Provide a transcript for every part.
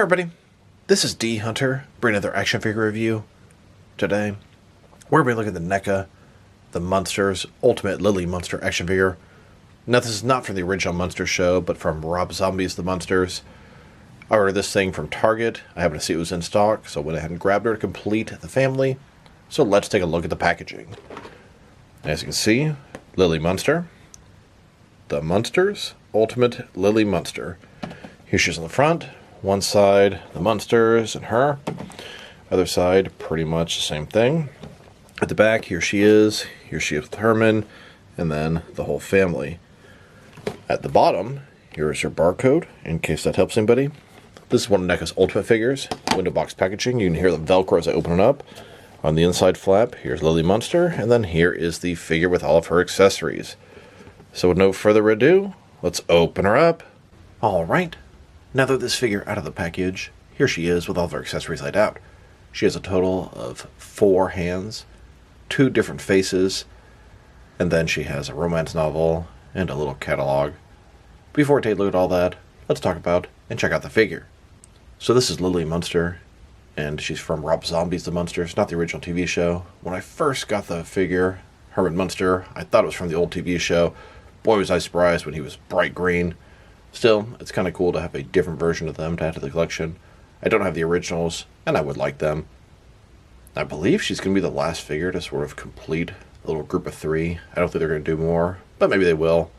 everybody, this is D Hunter, bringing another action figure review. Today, we're going to be looking at the Neca, the Munsters Ultimate Lilly Munster action figure. Now this is not from the original Munster show, but from Rob Zombie's The Munsters. I ordered this thing from Target. I happened to see it was in stock, so I went ahead and grabbed her to complete the family. So let's take a look at the packaging. As you can see, Lilly Munster, the Munsters Ultimate Lilly Munster. Here she is on the front. One side, the Munsters and her. Other side, pretty much the same thing. At the back, here she is with Herman, and then the whole family. At the bottom, here is her barcode, in case that helps anybody. This is one of NECA's Ultimate figures, window box packaging. You can hear the Velcro as I open it up. On the inside flap, here's Lilly Munster, and then here is the figure with all of her accessories. So with no further ado, let's open her up. Alright, now that this figure out of the package, here she is with all of her accessories laid out. She has a total of 4 hands, 2 different faces, and then she has a romance novel and a little catalog. Before we take a look at all that, let's talk about and check out the figure. So this is Lilly Munster, and she's from Rob Zombie's The Munsters, not the original TV show. When I first got the figure, Herman Munster, I thought it was from the old TV show. Boy, was I surprised when he was bright green. Still, it's kind of cool to have a different version of them to add to the collection. I don't have the originals, and I would like them. I believe she's going to be the last figure to sort of complete the little group of 3. I don't think they're going to do more, but maybe they will.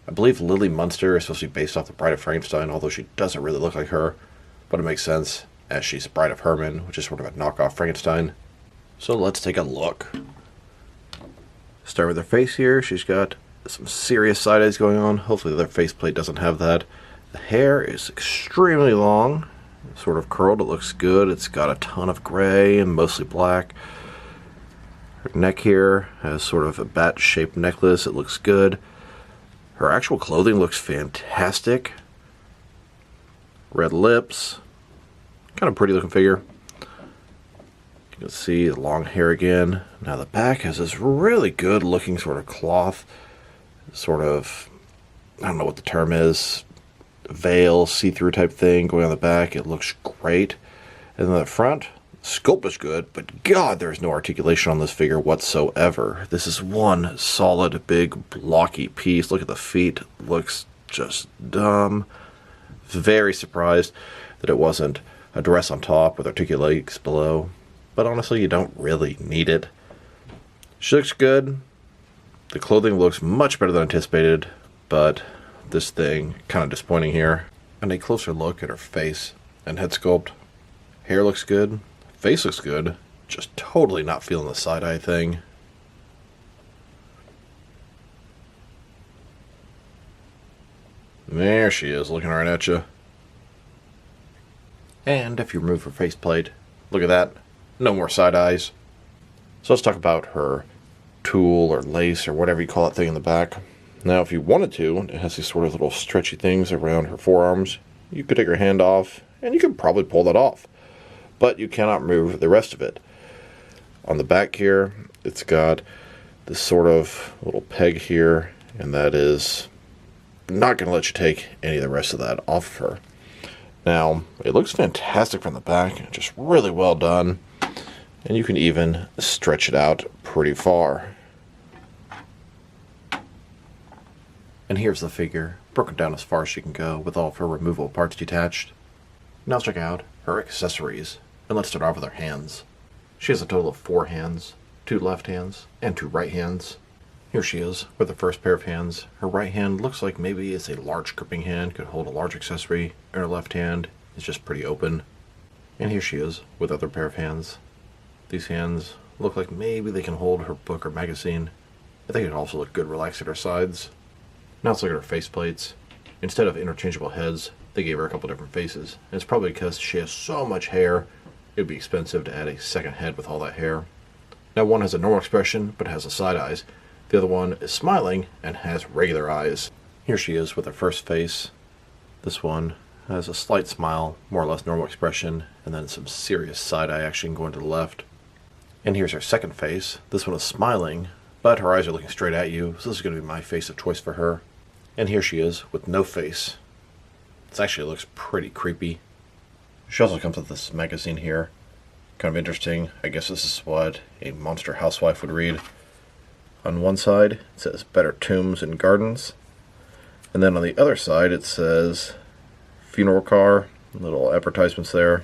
I believe Lilly Munster is supposed to be based off the Bride of Frankenstein, although she doesn't really look like her. But it makes sense, as she's the Bride of Herman, which is sort of a knockoff Frankenstein. So let's take a look. Start with her face here. She's got some serious side eyes going on. Hopefully the other faceplate doesn't have that. The hair is extremely long, sort of curled. It looks good. It's got a ton of gray and mostly black. Her neck here has sort of a bat-shaped necklace. It looks good. Her actual clothing looks fantastic. Red lips. Kind of pretty looking figure. You can see the long hair again. Now the back has this really good looking sort of cloth. Sort of, I don't know what the term is. Veil, see-through type thing going on the back. It looks great. And then the front, sculpt is good, but God, there's no articulation on this figure whatsoever. This is one solid, big, blocky piece. Look at the feet. Looks just dumb. Very surprised that it wasn't a dress on top with articulates below. But honestly, you don't really need it. She looks good. The clothing looks much better than anticipated, but this thing kind of disappointing here. And a closer look at her face and head sculpt. Hair looks good. Face looks good. Just totally not feeling the side-eye thing. There she is, looking right at you. And if you remove her faceplate, look at that. No more side eyes. So let's talk about her tulle or lace or whatever you call that thing in the back. Now, if you wanted to, it has these sort of little stretchy things around her forearms. You could take your hand off, and you could probably pull that off. But you cannot remove the rest of it. On the back here, it's got this sort of little peg here, and that is not going to let you take any of the rest of that off of her. Now, it looks fantastic from the back, just really well done. And you can even stretch it out pretty far. And here's the figure, broken down as far as she can go, with all of her removable parts detached. Now let's check out her accessories, and let's start off with her hands. She has a total of 4 hands, 2 left hands, and 2 right hands. Here she is, with the first pair of hands. Her right hand looks like maybe it's a large gripping hand, could hold a large accessory, and her left hand is just pretty open. And here she is, with the other pair of hands. These hands look like maybe they can hold her book or magazine. I think it also look good relaxed at her sides. Now let's look at her faceplates. Instead of interchangeable heads, they gave her a couple different faces. And it's probably because she has so much hair, it would be expensive to add a second head with all that hair. Now one has a normal expression, but has the side eyes. The other one is smiling and has regular eyes. Here she is with her first face. This one has a slight smile, more or less normal expression, and then some serious side eye action going to the left. And here's her second face. This one is smiling, but her eyes are looking straight at you, so this is going to be my face of choice for her. And here she is with no face. This actually looks pretty creepy. She also comes with this magazine here. Kind of interesting. I guess this is what a monster housewife would read. On one side, it says Better Tombs and Gardens. And then on the other side, it says Funeral Car. Little advertisements there.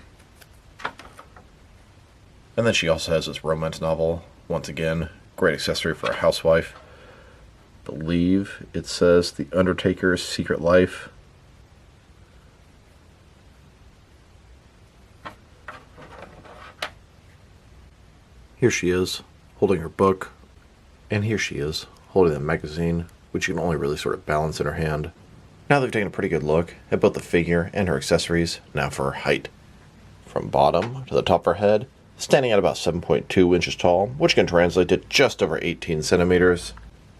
And then she also has this romance novel. Once again, great accessory for a housewife. I believe it says The Undertaker's Secret Life. Here she is, holding her book. And here she is, holding the magazine, which you can only really sort of balance in her hand. Now they've taken a pretty good look at both the figure and her accessories. Now for her height. From bottom to the top of her head, standing at about 7.2 inches tall, which can translate to just over 18 centimeters.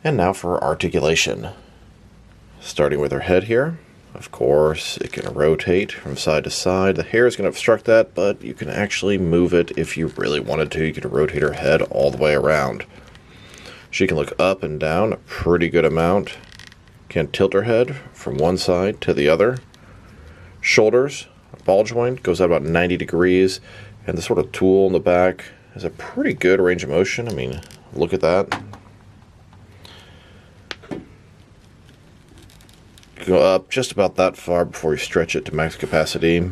And now for her articulation. Starting with her head here. Of course, it can rotate from side to side. The hair is going to obstruct that, but you can actually move it if you really wanted to. You could rotate her head all the way around. She can look up and down a pretty good amount. Can tilt her head from one side to the other. Shoulders, ball joint, goes out about 90 degrees. And the sort of tool in the back has a pretty good range of motion. I mean, look at that. Go up just about that far before you stretch it to max capacity.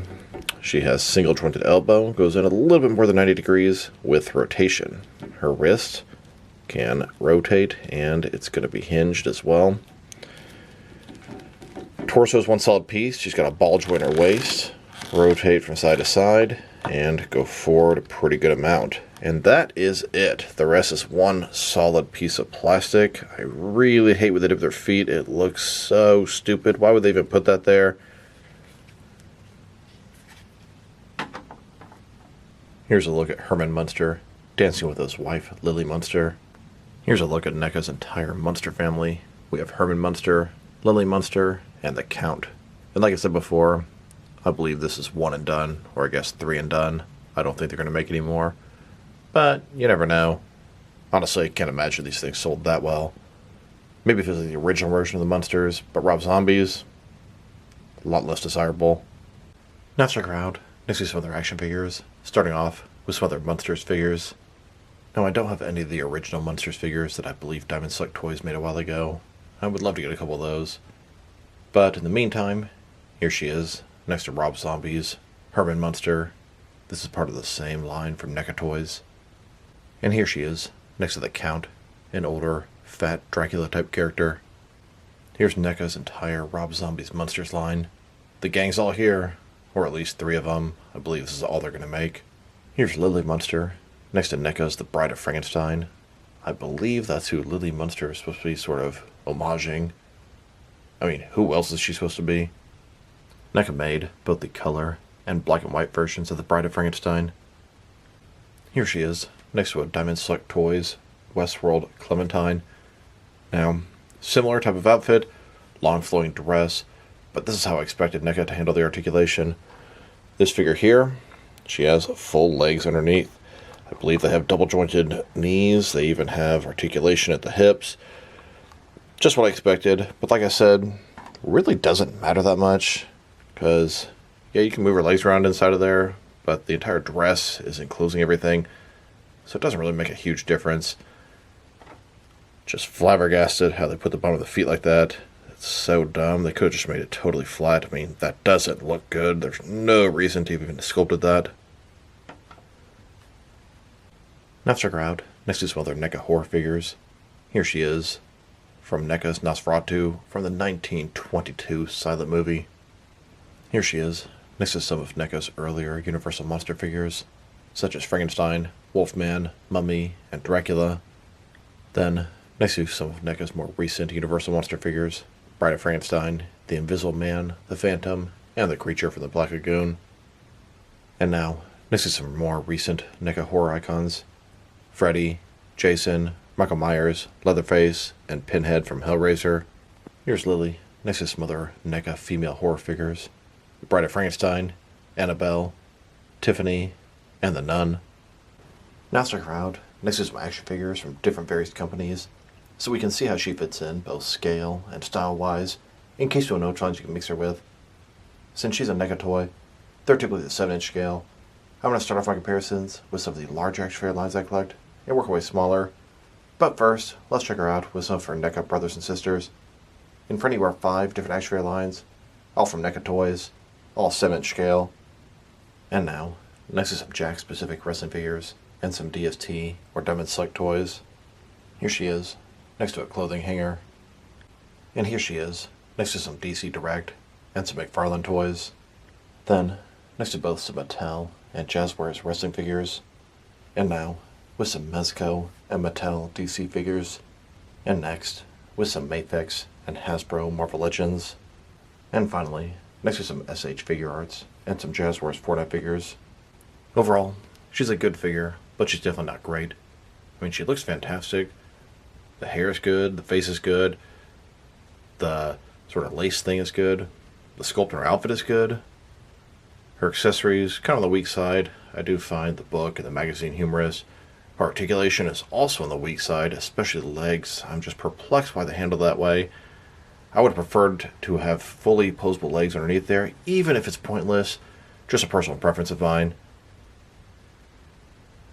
She has single jointed elbow, goes in a little bit more than 90 degrees with rotation. Her wrist can rotate and it's going to be hinged as well. Torso is one solid piece. She's got a ball joint in her waist, rotate from side to side, and go forward a pretty good amount. And that is it. The rest is one solid piece of plastic. I really hate when they dip their feet. It looks so stupid. Why would they even put that there? Here's a look at Herman Munster dancing with his wife, Lilly Munster. Here's a look at Neca's entire Munster family. We have Herman Munster, Lilly Munster, and the Count. And like I said before, I believe this is one and done, or I guess 3 and done. I don't think they're going to make any more. But you never know. Honestly, I can't imagine these things sold that well. Maybe if it was the original version of the Munsters, but Rob Zombie's, a lot less desirable. Now check her out. Next to some of their action figures. Starting off with some other Munsters figures. Now I don't have any of the original Munsters figures that I believe Diamond Select Toys made a while ago. I would love to get a couple of those. But in the meantime, here she is, next to Rob Zombie's Herman Munster. This is part of the same line from Neca Toys. And here she is, next to the Count, an older, fat Dracula-type character. Here's Neca's entire Rob Zombie's Munsters line. The gang's all here, or at least 3 of them. I believe this is all they're going to make. Here's Lilly Munster, next to Neca's The Bride of Frankenstein. I believe that's who Lilly Munster is supposed to be sort of homaging. I mean, who else is she supposed to be? Neca made both the color and black and white versions of The Bride of Frankenstein. Here she is, next to a Diamond Select Toys Westworld Clementine. Now, similar type of outfit, long flowing dress, but this is how I expected Neca to handle the articulation. This figure here, she has full legs underneath. I believe they have double jointed knees. They even have articulation at the hips. Just what I expected, but like I said, really doesn't matter that much, because yeah, you can move her legs around inside of there, but the entire dress is enclosing everything, so it doesn't really make a huge difference. Just flabbergasted how they put the bottom of the feet like that. It's so dumb. They could have just made it totally flat. I mean, that doesn't look good. There's no reason to even sculpted that. Now check her out, next to some other Neca Horror figures. Here she is, from Neca's Nosferatu, from the 1922 silent movie. Here she is, next to some of Neca's earlier Universal Monster figures, such as Frankenstein, Wolfman, Mummy, and Dracula. Then, next to some of Neca's more recent Universal Monster figures, Bride of Frankenstein, the Invisible Man, the Phantom, and the creature from the Black Lagoon. And now, next to some more recent Neca Horror icons, Freddy, Jason, Michael Myers, Leatherface, and Pinhead from Hellraiser. Here's Lilly, next to some other Neca female horror figures, the Bride of Frankenstein, Annabelle, Tiffany, and the Nun. Now check her out, next to some action figures from different various companies, so we can see how she fits in, both scale and style-wise, in case you don't know which ones you can mix her with. Since she's a Neca toy, they're typically the 7-inch scale. I'm going to start off my comparisons with some of the larger action figure lines I collect, and work away smaller. But first, let's check her out with some of her Neca brothers and sisters. In front of you are 5 different action figure lines, all from Neca toys, all 7-inch scale. And now, next is some Jack-specific wrestling figures, and some DST or Diamond Select toys. Here she is, next to a clothing hanger. And here she is, next to some DC Direct and some McFarlane toys. Then, next to both some Mattel and Jazzwares wrestling figures. And now, with some Mezco and Mattel DC figures. And next, with some Mafex and Hasbro Marvel Legends. And finally, next to some SH Figure Arts and some Jazzwares Fortnite figures. Overall, she's a good figure, but she's definitely not great. I mean, she looks fantastic. The hair is good, the face is good, the sort of lace thing is good, the sculpt in her outfit is good. Her accessories, kind of on the weak side. I do find the book and the magazine humorous. Her articulation is also on the weak side, especially the legs. I'm just perplexed why they handle that way. I would have preferred to have fully posable legs underneath there, even if it's pointless. Just a personal preference of mine.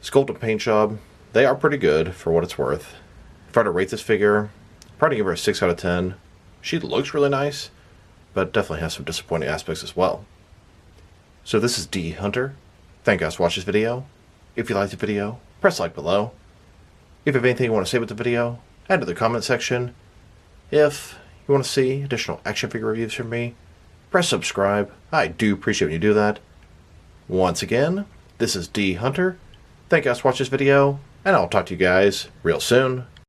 Sculpt and paint job, they are pretty good for what it's worth. If I were to rate this figure, I'd probably give her a 6 out of 10. She looks really nice, but definitely has some disappointing aspects as well. So this is D Hunter. Thank you guys for watching this video. If you liked the video, press like below. If you have anything you want to say about the video, add to the comment section. If you want to see additional action figure reviews from me, press subscribe. I do appreciate when you do that. Once again, this is D Hunter. Thank you guys for watching this video, and I'll talk to you guys real soon.